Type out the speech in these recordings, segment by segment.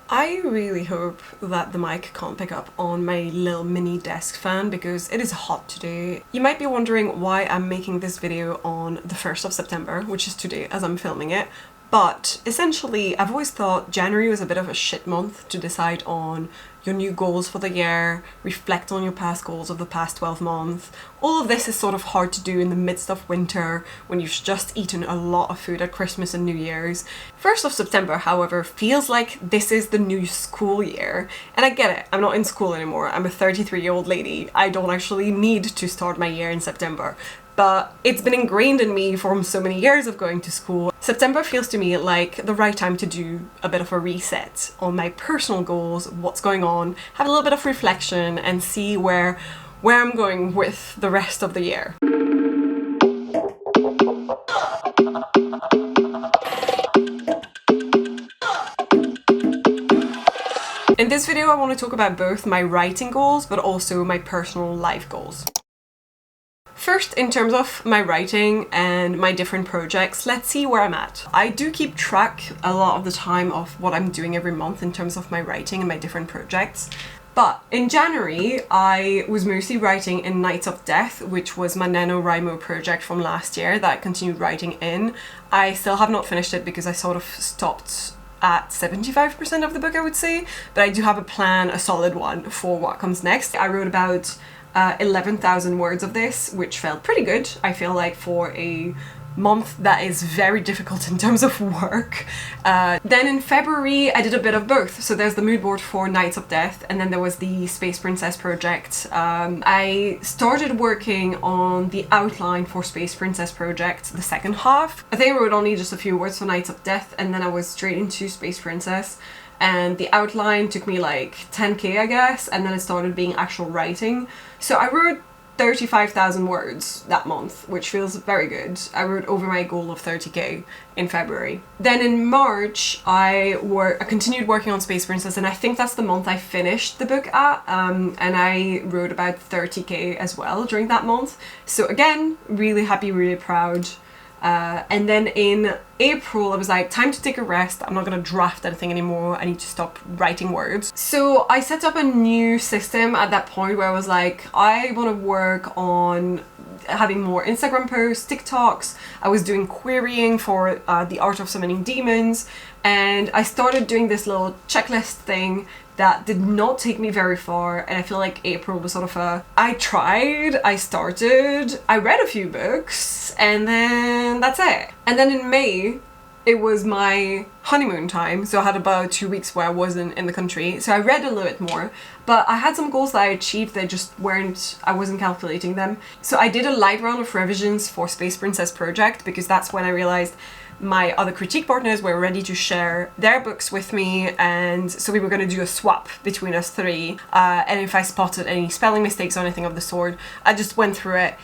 I really hope that the mic can't pick up on my little mini desk fan because it is hot today. You might be wondering why I'm making this video on the 1st of September, which is today as I'm filming it. But essentially, I've always thought January was a bit of a shit month to decide on your new goals for the year, reflect on your past goals of the past 12 months. All of this is sort of hard to do in the midst of winter when you've just eaten a lot of food at Christmas and New Year's. 1st of September, however, feels like this is the new school year. And I get it, I'm not in school anymore. I'm a 33-year-old lady. I don't actually need to start my year in September. But it's been ingrained in me from so many years of going to school. September feels to me like the right time to do a bit of a reset on my personal goals, what's going on, have a little bit of reflection and see where I'm going with the rest of the year. In this video I want to talk about both my writing goals but also my personal life goals. First, in terms of my writing and my different projects, let's see where I'm at. I do keep track a lot of the time of what I'm doing every month in terms of my writing and my different projects. But in January, I was mostly writing in Nights of Death, which was my NaNoWriMo project from last year that I continued writing in. I still have not finished it because I sort of stopped at 75% of the book, I would say, but I do have a plan, a solid one, for what comes next. I wrote about 11,000 words of this, which felt pretty good, I feel like, for a month that is very difficult in terms of work. Then in February I did a bit of both. So there's the mood board for Nights of Death and then there was the Space Princess project. I started working on the outline for Space Princess project, the second half. I think I wrote only just a few words for Nights of Death and then I was straight into Space Princess. And the outline took me like 10k, I guess, and then it started being actual writing. So I wrote 35,000 words that month, which feels very good. I wrote over my goal of 30k in February. Then in March, I continued working on Space Princess, and I think that's the month I finished the book at, and I wrote about 30k as well during that month. So again, really happy, really proud. And then in April I was like, time to take a rest, I'm not gonna draft anything anymore, I need to stop writing words. So I set up a new system at that point where I was like, I want to work on having more Instagram posts, TikToks. I was doing querying for the Art of Summoning Demons, and I started doing this little checklist thing that did not take me very far, and I feel like April was sort of I tried, I started, I read a few books, and then that's it. And then in May, it was my honeymoon time, so I had about 2 weeks where I wasn't in the country, so I read a little bit more, but I had some goals that I achieved that just I wasn't calculating them. So I did a light round of revisions for Space Princess project, because that's when I realized my other critique partners were ready to share their books with me, and so we were going to do a swap between us three, and if I spotted any spelling mistakes or anything of the sort, I just went through it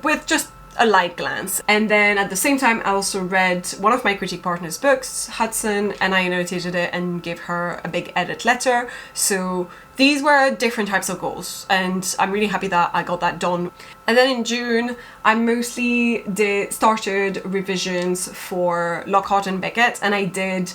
with just a light glance. And then at the same time I also read one of my critique partner's books, Hudson, and I annotated it and gave her a big edit letter. So these were different types of goals and I'm really happy that I got that done. And then in June I mostly started revisions for Lockhart and Beckett, and I did,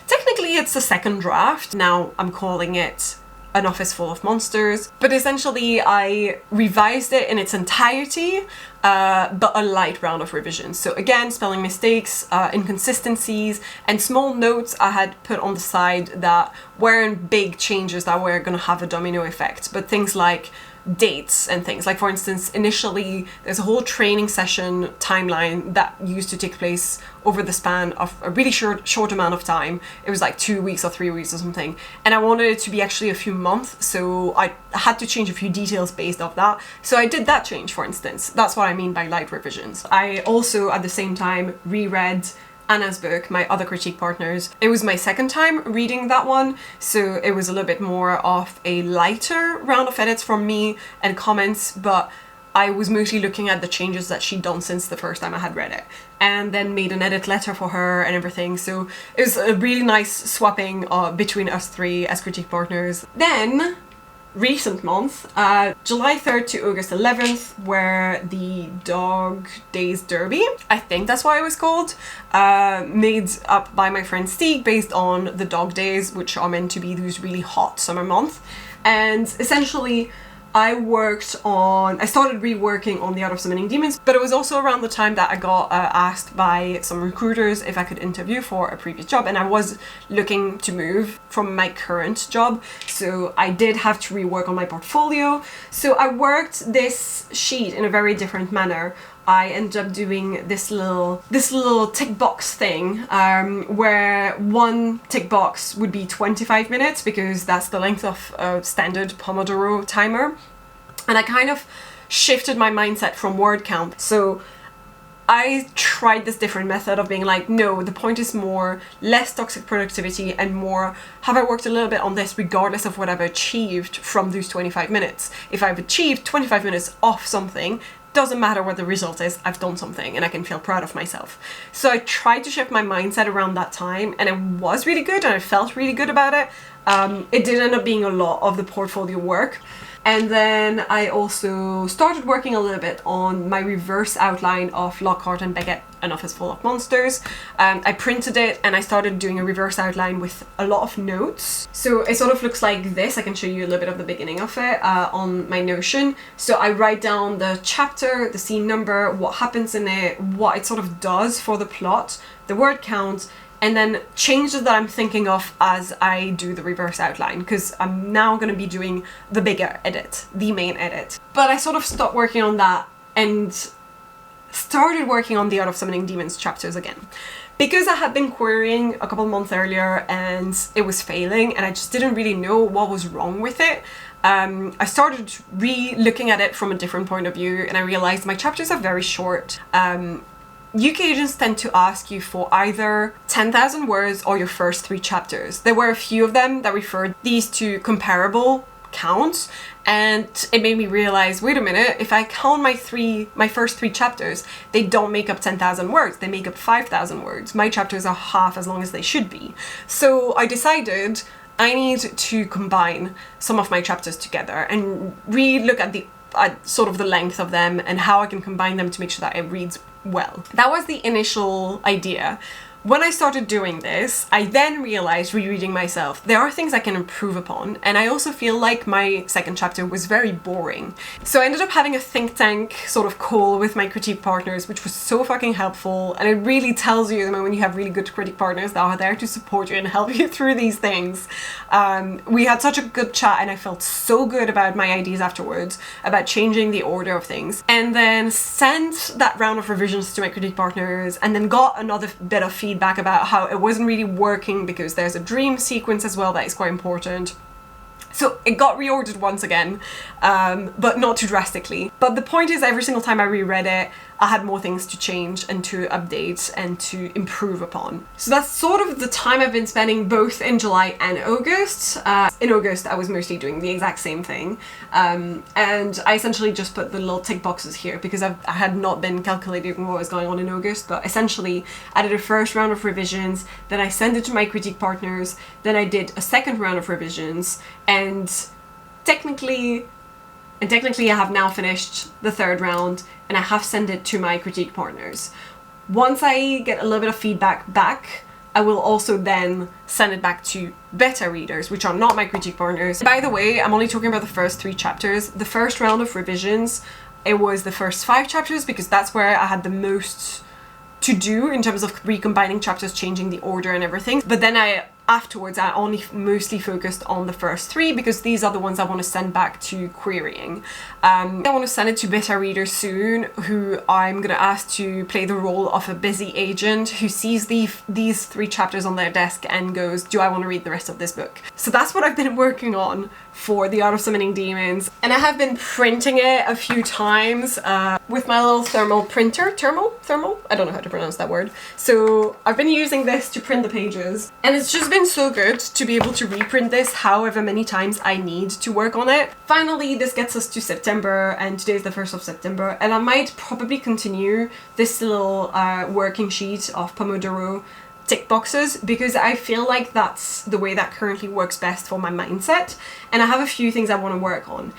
technically it's the second draft, now I'm calling it An Office Full of Monsters, but essentially I revised it in its entirety, but a light round of revisions. So again, spelling mistakes, inconsistencies, and small notes I had put on the side that weren't big changes that were gonna have a domino effect, but things like dates and things. Like, for instance, initially there's a whole training session timeline that used to take place over the span of a really short amount of time. It was like 2 weeks or 3 weeks or something, and I wanted it to be actually a few months, so I had to change a few details based off that. So I did that change, for instance. That's what I mean by light revisions. I also at the same time reread Anna's book, my other critique partners. It was my second time reading that one, so it was a little bit more of a lighter round of edits from me and comments, but I was mostly looking at the changes that she'd done since the first time I had read it, and then made an edit letter for her and everything. So it was a really nice swapping between us three as critique partners. Then recent month, July 3rd to August 11th were the Dog Days Derby. I think that's what it was called. Made up by my friend Stieg based on the dog days, which are meant to be those really hot summer months. And essentially I started reworking on The Art of Summoning Demons, but it was also around the time that I got asked by some recruiters if I could interview for a previous job, and I was looking to move from my current job, so I did have to rework on my portfolio. So I worked this sheet in a very different manner. I ended up doing this little tick box thing where one tick box would be 25 minutes because that's the length of a standard Pomodoro timer. And I kind of shifted my mindset from word count. So I tried this different method of being like, no, the point is more less toxic productivity and more, have I worked a little bit on this regardless of what I've achieved from those 25 minutes? If I've achieved 25 minutes off something, doesn't matter what the result is, I've done something and I can feel proud of myself. So I tried to shift my mindset around that time, and it was really good and I felt really good about it. It did end up being a lot of the portfolio work. And then I also started working a little bit on my reverse outline of Lockhart and Beckett, An Office Full of Monsters. I printed it and I started doing a reverse outline with a lot of notes. So it sort of looks like this. I can show you a little bit of the beginning of it on my Notion. So I write down the chapter, the scene number, what happens in it, what it sort of does for the plot, the word count, and then changes that I'm thinking of as I do the reverse outline, because I'm now going to be doing the bigger edit, the main edit. But I sort of stopped working on that and started working on The Art of Summoning Demons chapters again. Because I had been querying a couple months earlier and it was failing and I just didn't really know what was wrong with it, I started re-looking at it from a different point of view, and I realized my chapters are very short. UK agents tend to ask you for either 10,000 words or your first 3 chapters. There were a few of them that referred these to comparable counts, and it made me realize, wait a minute, if I count my first 3 chapters, they don't make up 10,000 words, they make up 5,000 words. My chapters are half as long as they should be. So I decided I need to combine some of my chapters together and re-look at sort of the length of them and how I can combine them to make sure that it reads well. That was the initial idea. When I started doing this, I then realized, rereading myself, there are things I can improve upon, and I also feel like my second chapter was very boring. So I ended up having a think tank sort of call with my critique partners, which was so fucking helpful, and it really tells you when you have really good critique partners that are there to support you and help you through these things. We had such a good chat and I felt so good about my ideas afterwards, about changing the order of things, and then sent that round of revisions to my critique partners, and then got another bit of feedback about how it wasn't really working because there's a dream sequence as well that is quite important. So it got reordered once again, but not too drastically. But the point is, every single time I reread it, I had more things to change and to update and to improve upon. So that's sort of the time I've been spending both in July and August. In August, I was mostly doing the exact same thing. And I essentially just put the little tick boxes here because I had not been calculating what was going on in August. But essentially, I did a first round of revisions, then I sent it to my critique partners, then I did a second round of revisions, and technically I have now finished the third round and I have sent it to my critique partners. Once I get a little bit of feedback back, I will also then send it back to beta readers, which are not my critique partners. By the way, I'm only talking about the first 3 chapters. The first round of revisions, it was the first 5 chapters because that's where I had the most to do in terms of recombining chapters, changing the order and everything. But then afterwards I only mostly focused on the first 3 because these are the ones I want to send back to querying. I want to send it to beta readers soon, who I'm going to ask to play the role of a busy agent who sees these 3 chapters on their desk and goes, do I want to read the rest of this book? So that's what I've been working on for The Art of Summoning Demons, and I have been printing it a few times with my little thermal printer. Thermal? I don't know how to pronounce that word. So I've been using this to print the pages, and it's just been so good to be able to reprint this however many times I need to work on it. Finally, this gets us to September, and today is the 1st of September, and I might probably continue this little working sheet of Pomodoro tick boxes because I feel like that's the way that currently works best for my mindset, and I have a few things I want to work on.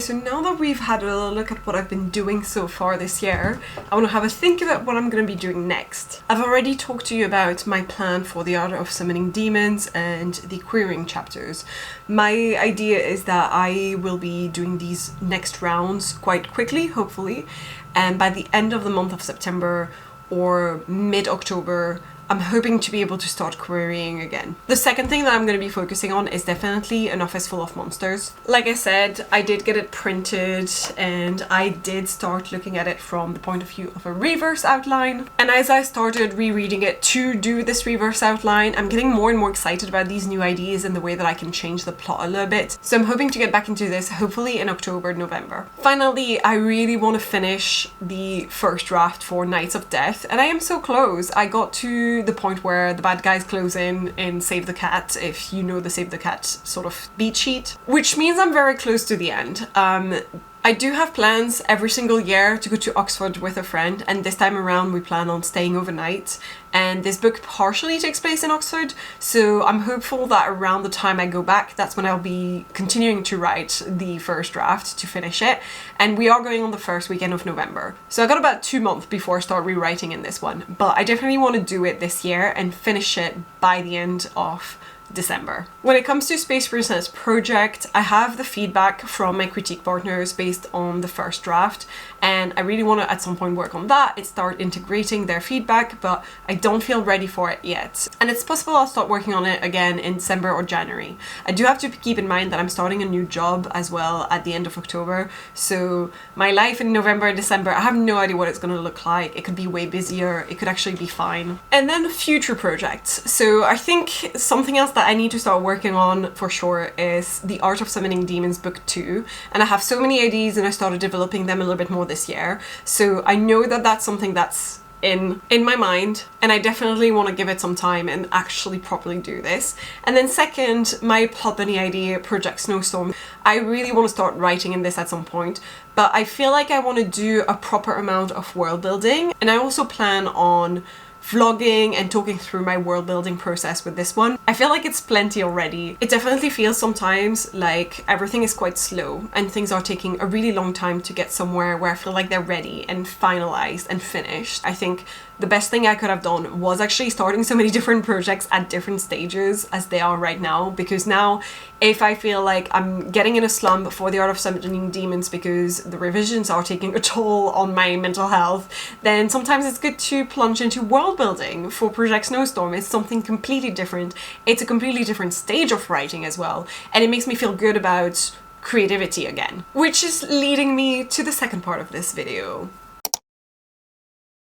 So now that we've had a little look at what I've been doing so far this year, I want to have a think about what I'm going to be doing next. I've already talked to you about my plan for the art of summoning demons and the querying chapters. My idea is that I will be doing these next rounds quite quickly, hopefully, and by the end of the month of September or mid-October, I'm hoping to be able to start querying again. The second thing that I'm going to be focusing on is definitely an office full of monsters. Like I said, I did get it printed and I did start looking at it from the point of view of a reverse outline. And as I started rereading it to do this reverse outline, I'm getting more and more excited about these new ideas and the way that I can change the plot a little bit. So I'm hoping to get back into this hopefully in October, November. Finally, I really want to finish the first draft for Knights of Death, and I am so close. I got to the point where the bad guys close in and save the cat, if you know the save the cat sort of beat sheet, which means I'm very close to the end. I do have plans every single year to go to Oxford with a friend, and this time around we plan on staying overnight, and this book partially takes place in Oxford, so I'm hopeful that around the time I go back, that's when I'll be continuing to write the first draft to finish it, and we are going on the first weekend of November. So I got about 2 months before I start rewriting in this one, but I definitely want to do it this year and finish it by the end of December. When it comes to Space Princess Project, I have the feedback from my critique partners based on the first draft, and I really want to at some point work on that and start integrating their feedback, but I don't feel ready for it yet. And it's possible I'll start working on it again in December or January. I do have to keep in mind that I'm starting a new job as well at the end of October, so my life in November and December, I have no idea what it's going to look like. It could be way busier, it could actually be fine. And then future projects. So I think something else that I need to start working on for sure is the Art of Summoning Demons book 2, and I have so many ideas and I started developing them a little bit more this year, so I know that that's something that's in my mind, and I definitely want to give it some time and actually properly do this. And then second, my plot bunny idea, Project Snowstorm. I really want to start writing in this at some point, but I feel like I want to do a proper amount of world building, and I also plan on vlogging and talking through my world building process with this one. I feel like it's plenty already. It definitely feels sometimes like everything is quite slow and things are taking a really long time to get somewhere where I feel like they're ready and finalized and finished. I think the best thing I could have done was actually starting so many different projects at different stages as they are right now, because now if I feel like I'm getting in a slump for the Art of Summoning Demons because the revisions are taking a toll on my mental health, then sometimes it's good to plunge into world building for Project Snowstorm. It's something completely different. It's a completely different stage of writing as well, and it makes me feel good about creativity again. Which is leading me to the second part of this video.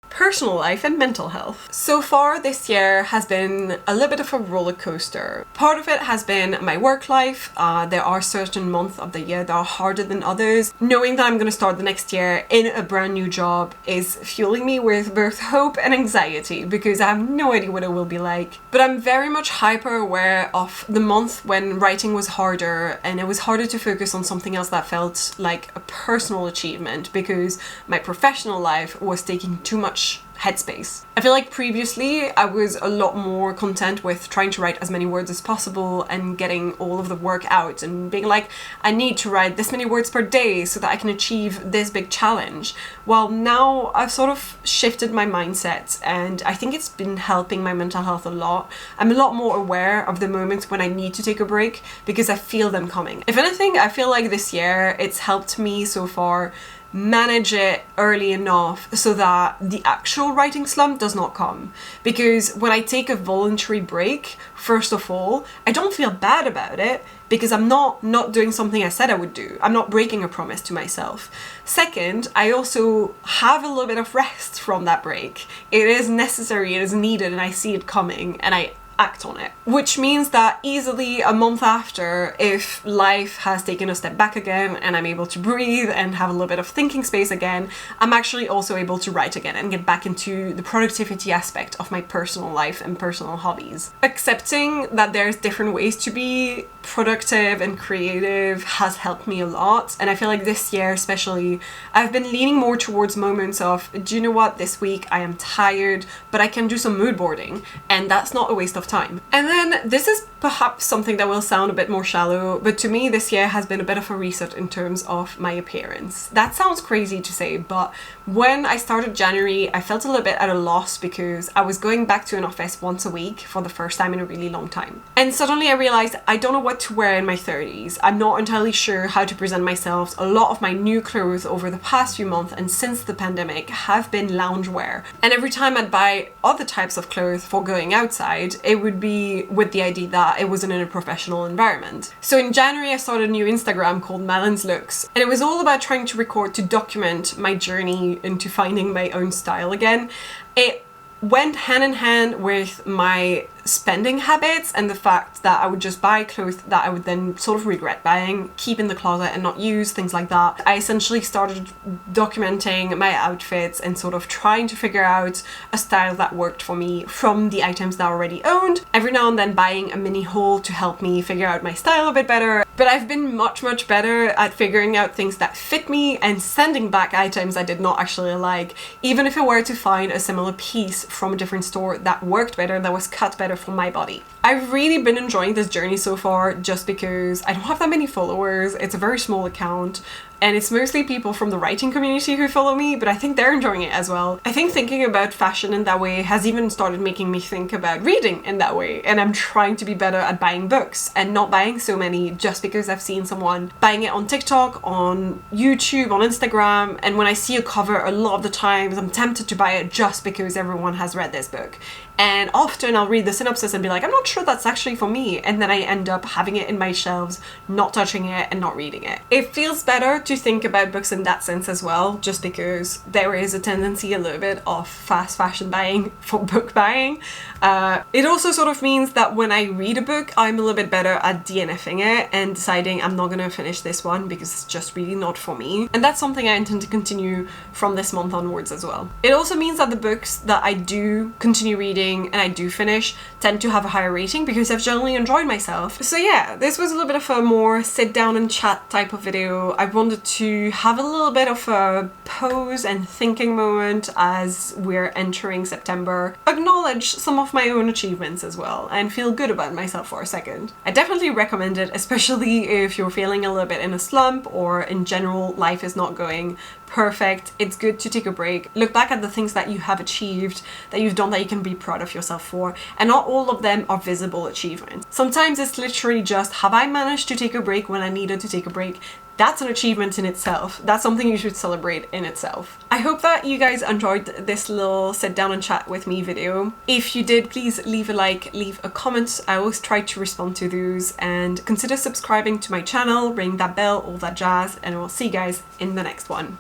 Personal life and mental health. So far this year has been a little bit of a roller coaster. Part of it has been my work life. There are certain months of the year that are harder than others. Knowing that I'm going to start the next year in a brand new job is fueling me with both hope and anxiety, because I have no idea what it will be like. But I'm very much hyper aware of the month when writing was harder, and it was harder to focus on something else that felt like a personal achievement because my professional life was taking too much headspace. I feel like previously I was a lot more content with trying to write as many words as possible and getting all of the work out and being like, I need to write this many words per day so that I can achieve this big challenge. While now I've sort of shifted my mindset, and I think it's been helping my mental health a lot. I'm a lot more aware of the moments when I need to take a break because I feel them coming. If anything, I feel like this year it's helped me so far manage it early enough so that the actual writing slump does not come. Because when I take a voluntary break, first of all, I don't feel bad about it because I'm not doing something I said I would do. I'm not breaking a promise to myself. Second, I also have a little bit of rest from that break. It is necessary, it is needed, and I see it coming, and I act on it. Which means that easily a month after, if life has taken a step back again and I'm able to breathe and have a little bit of thinking space again, I'm actually also able to write again and get back into the productivity aspect of my personal life and personal hobbies. Accepting that there's different ways to be productive and creative has helped me a lot, and I feel like this year especially I've been leaning more towards moments of, do you know what, this week I am tired but I can do some mood boarding, and that's not a waste of time. And then this is perhaps something that will sound a bit more shallow, but to me this year has been a bit of a reset in terms of my appearance. That sounds crazy to say, but when I started January I felt a little bit at a loss because I was going back to an office once a week for the first time in a really long time, and suddenly I realized I don't know what to wear in my 30s. I'm not entirely sure how to present myself. A lot of my new clothes over the past few months and since the pandemic have been loungewear, and every time I'd buy other types of clothes for going outside, it would be with the idea that it wasn't in a professional environment. So in January I started a new Instagram called Malin's Looks, and it was all about trying to record to document my journey into finding my own style again. It went hand in hand with my spending habits and the fact that I would just buy clothes that I would then sort of regret buying, keep in the closet and not use, things like that. I essentially started documenting my outfits and sort of trying to figure out a style that worked for me from the items that I already owned, every now and then buying a mini haul to help me figure out my style a bit better. But I've been much better at figuring out things that fit me and sending back items I did not actually like, even if I were to find a similar piece from a different store that worked better, that was cut better for my body. I've really been enjoying this journey so far just because I don't have that many followers. It's a very small account and it's mostly people from the writing community who follow me, but I think they're enjoying it as well. I think thinking about fashion in that way has even started making me think about reading in that way, and I'm trying to be better at buying books and not buying so many just because I've seen someone buying it on TikTok, on YouTube, on Instagram, and when I see a cover a lot of the times I'm tempted to buy it just because everyone has read this book. And often I'll read the synopsis and be like, I'm not sure that's actually for me, and then I end up having it in my shelves, not touching it and not reading it. It feels better to think about books in that sense as well, just because there is a tendency a little bit of fast fashion buying for book buying. It also sort of means that when I read a book, I'm a little bit better at DNFing it and deciding I'm not gonna finish this one because it's just really not for me. And that's something I intend to continue from this month onwards as well. It also means that the books that I do continue reading and I do finish tend to have a higher rating because I've generally enjoyed myself. So yeah, this was a little bit of a more sit down and chat type of video. I wanted to have a little bit of a pause and thinking moment as we're entering September, acknowledge some of my own achievements as well and feel good about myself for a second. I definitely recommend it, especially if you're feeling a little bit in a slump or in general life is not going perfect. It's good to take a break, look back at the things that you have achieved, that you've done, that you can be proud of yourself for, and not all of them are visible achievements. Sometimes it's literally just, have I managed to take a break when I needed to take a break? That's an achievement in itself. That's something you should celebrate in itself. I hope that you guys enjoyed this little sit down and chat with me video. If you did, please leave a like, leave a comment. I always try to respond to those, and consider subscribing to my channel, ring that bell, all that jazz, and I will see you guys in the next one.